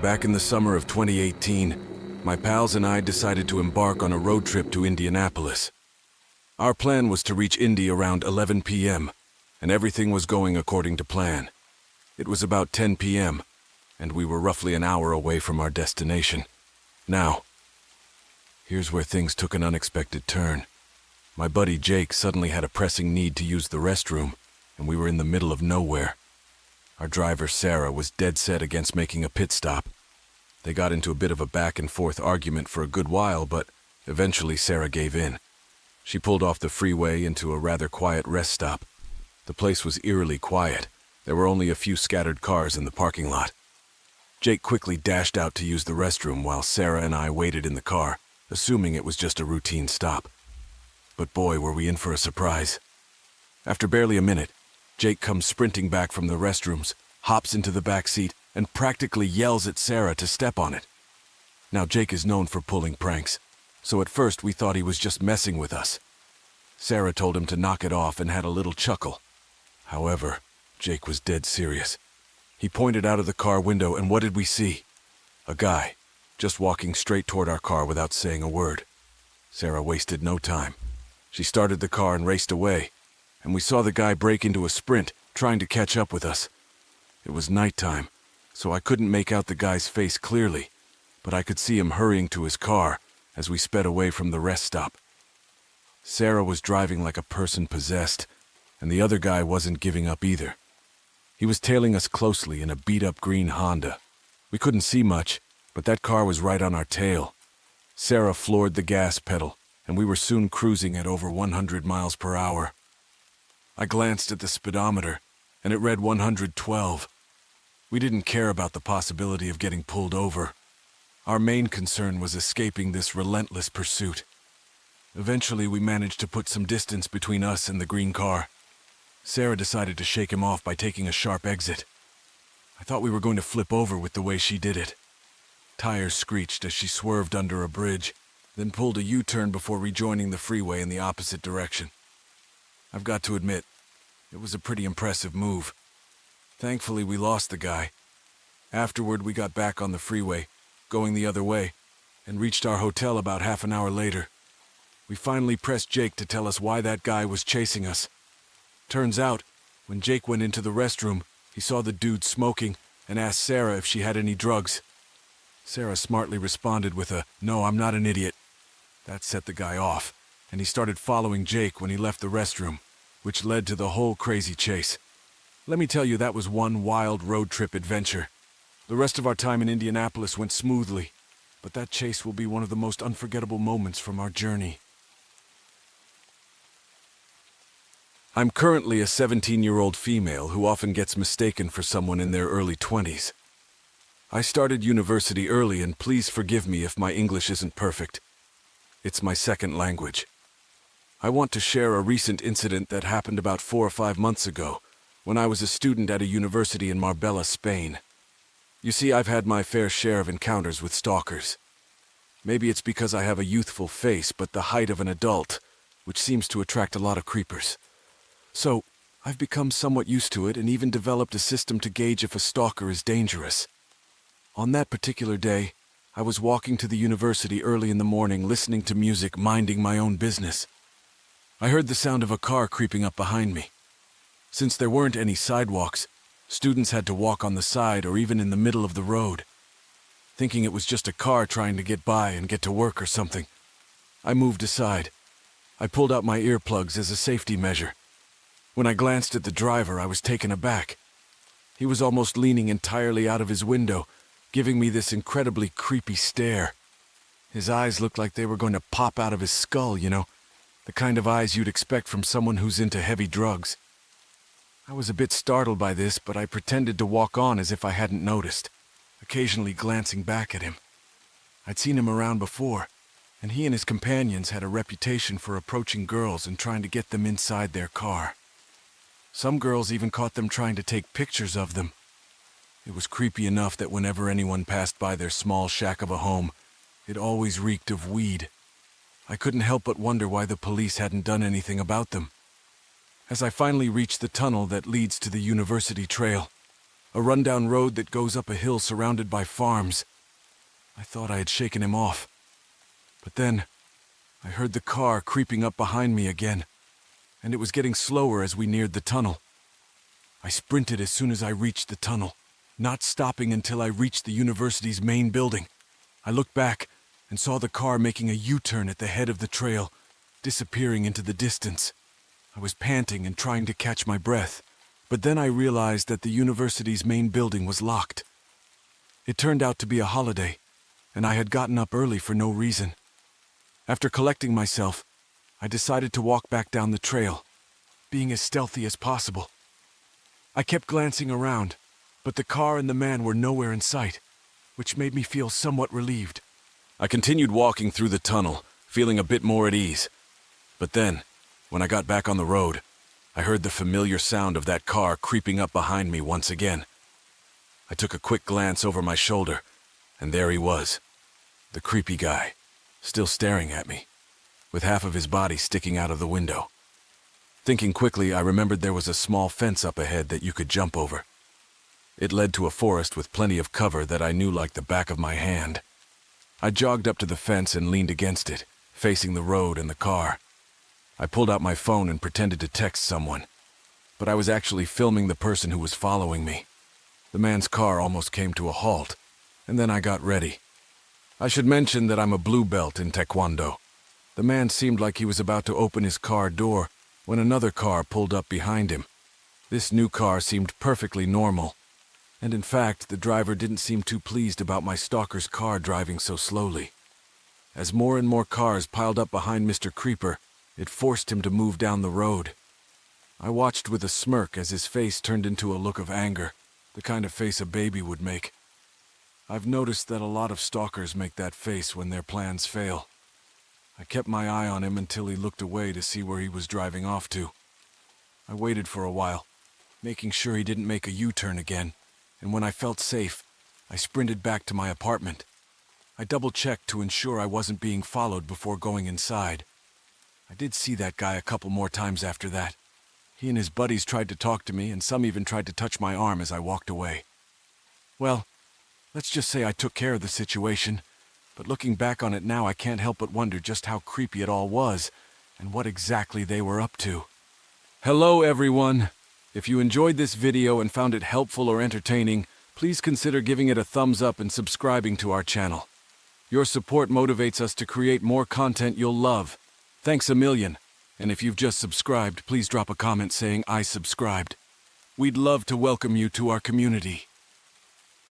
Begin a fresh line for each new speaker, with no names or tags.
Back in the summer of 2018, my pals and I decided to embark on a road trip to Indianapolis. Our plan was to reach Indy around 11 p.m., and everything was going according to plan. It was about 10 p.m., and we were roughly an hour away from our destination. Now, here's where things took an unexpected turn. My buddy Jake suddenly had a pressing need to use the restroom, and we were in the middle of nowhere. Our driver, Sarah, was dead set against making a pit stop. They got into a bit of a back-and-forth argument for a good while, but eventually Sarah gave in. She pulled off the freeway into a rather quiet rest stop. The place was eerily quiet. There were only a few scattered cars in the parking lot. Jake quickly dashed out to use the restroom while Sarah and I waited in the car, assuming it was just a routine stop. But boy, were we in for a surprise. After barely a minute, Jake comes sprinting back from the restrooms, hops into the back seat, and practically yells at Sarah to step on it. Now, Jake is known for pulling pranks, so at first we thought he was just messing with us. Sarah told him to knock it off and had a little chuckle. However, Jake was dead serious. He pointed out of the car window, and what did we see? A guy, just walking straight toward our car without saying a word. Sarah wasted no time. She started the car and raced away, and we saw the guy break into a sprint, trying to catch up with us. It was nighttime, so I couldn't make out the guy's face clearly, but I could see him hurrying to his car as we sped away from the rest stop. Sarah was driving like a person possessed, and the other guy wasn't giving up either. He was tailing us closely in a beat-up green Honda. We couldn't see much, but that car was right on our tail. Sarah floored the gas pedal, and we were soon cruising at over 100 miles per hour. I glanced at the speedometer, and it read 112. We didn't care about the possibility of getting pulled over. Our main concern was escaping this relentless pursuit. Eventually, we managed to put some distance between us and the green car. Sarah decided to shake him off by taking a sharp exit. I thought we were going to flip over with the way she did it. Tires screeched as she swerved under a bridge, then pulled a U-turn before rejoining the freeway in the opposite direction. I've got to admit, it was a pretty impressive move. Thankfully, we lost the guy. Afterward, we got back on the freeway, going the other way, and reached our hotel about half an hour later. We finally pressed Jake to tell us why that guy was chasing us. Turns out, when Jake went into the restroom, he saw the dude smoking and asked Sarah if she had any drugs. Sarah smartly responded with a, "No, I'm not an idiot." That set the guy off, and he started following Jake when he left the restroom, which led to the whole crazy chase. Let me tell you, that was one wild road trip adventure. The rest of our time in Indianapolis went smoothly, but that chase will be one of the most unforgettable moments from our journey. I'm currently a 17-year-old female who often gets mistaken for someone in their early 20s. I started university early, and please forgive me if my English isn't perfect. It's my second language. I want to share a recent incident that happened about 4 or 5 months ago, when I was a student at a university in Marbella, Spain. You see, I've had my fair share of encounters with stalkers. Maybe it's because I have a youthful face but the height of an adult, which seems to attract a lot of creepers. So, I've become somewhat used to it and even developed a system to gauge if a stalker is dangerous. On that particular day, I was walking to the university early in the morning, listening to music, minding my own business. I heard the sound of a car creeping up behind me. Since there weren't any sidewalks, students had to walk on the side or even in the middle of the road. Thinking it was just a car trying to get by and get to work or something, I moved aside. I pulled out my earplugs as a safety measure. When I glanced at the driver, I was taken aback. He was almost leaning entirely out of his window, giving me this incredibly creepy stare. His eyes looked like they were going to pop out of his skull, you know, the kind of eyes you'd expect from someone who's into heavy drugs. I was a bit startled by this, but I pretended to walk on as if I hadn't noticed, occasionally glancing back at him. I'd seen him around before, and he and his companions had a reputation for approaching girls and trying to get them inside their car. Some girls even caught them trying to take pictures of them. It was creepy enough that whenever anyone passed by their small shack of a home, it always reeked of weed. I couldn't help but wonder why the police hadn't done anything about them. As I finally reached the tunnel that leads to the university trail, a rundown road that goes up a hill surrounded by farms. I thought I had shaken him off. But then, I heard the car creeping up behind me again, and it was getting slower as we neared the tunnel. I sprinted as soon as I reached the tunnel, not stopping until I reached the university's main building. I looked back and saw the car making a U-turn at the head of the trail, disappearing into the distance. I was panting and trying to catch my breath, but then I realized that the university's main building was locked. It turned out to be a holiday, and I had gotten up early for no reason. After collecting myself, I decided to walk back down the trail, being as stealthy as possible. I kept glancing around, but the car and the man were nowhere in sight, which made me feel somewhat relieved. I continued walking through the tunnel, feeling a bit more at ease. But then, when I got back on the road, I heard the familiar sound of that car creeping up behind me once again. I took a quick glance over my shoulder, and there he was, the creepy guy, still staring at me, with half of his body sticking out of the window. Thinking quickly, I remembered there was a small fence up ahead that you could jump over. It led to a forest with plenty of cover that I knew like the back of my hand. I jogged up to the fence and leaned against it, facing the road and the car. I pulled out my phone and pretended to text someone, but I was actually filming the person who was following me. The man's car almost came to a halt, and then I got ready. I should mention that I'm a blue belt in Taekwondo. The man seemed like he was about to open his car door when another car pulled up behind him. This new car seemed perfectly normal, and in fact, the driver didn't seem too pleased about my stalker's car driving so slowly. As more and more cars piled up behind Mr. Creeper, it forced him to move down the road. I watched with a smirk as his face turned into a look of anger, the kind of face a baby would make. I've noticed that a lot of stalkers make that face when their plans fail. I kept my eye on him until he looked away to see where he was driving off to. I waited for a while, making sure he didn't make a U-turn again, and when I felt safe, I sprinted back to my apartment. I double-checked to ensure I wasn't being followed before going inside. I did see that guy a couple more times after that. He and his buddies tried to talk to me, and some even tried to touch my arm as I walked away. Well, let's just say I took care of the situation, but looking back on it now, I can't help but wonder just how creepy it all was, and what exactly they were up to. Hello, everyone! If you enjoyed this video and found it helpful or entertaining, please consider giving it a thumbs up and subscribing to our channel. Your support motivates us to create more content you'll love. Thanks a million. And if you've just subscribed, please drop a comment saying I subscribed. We'd love to welcome you to our community.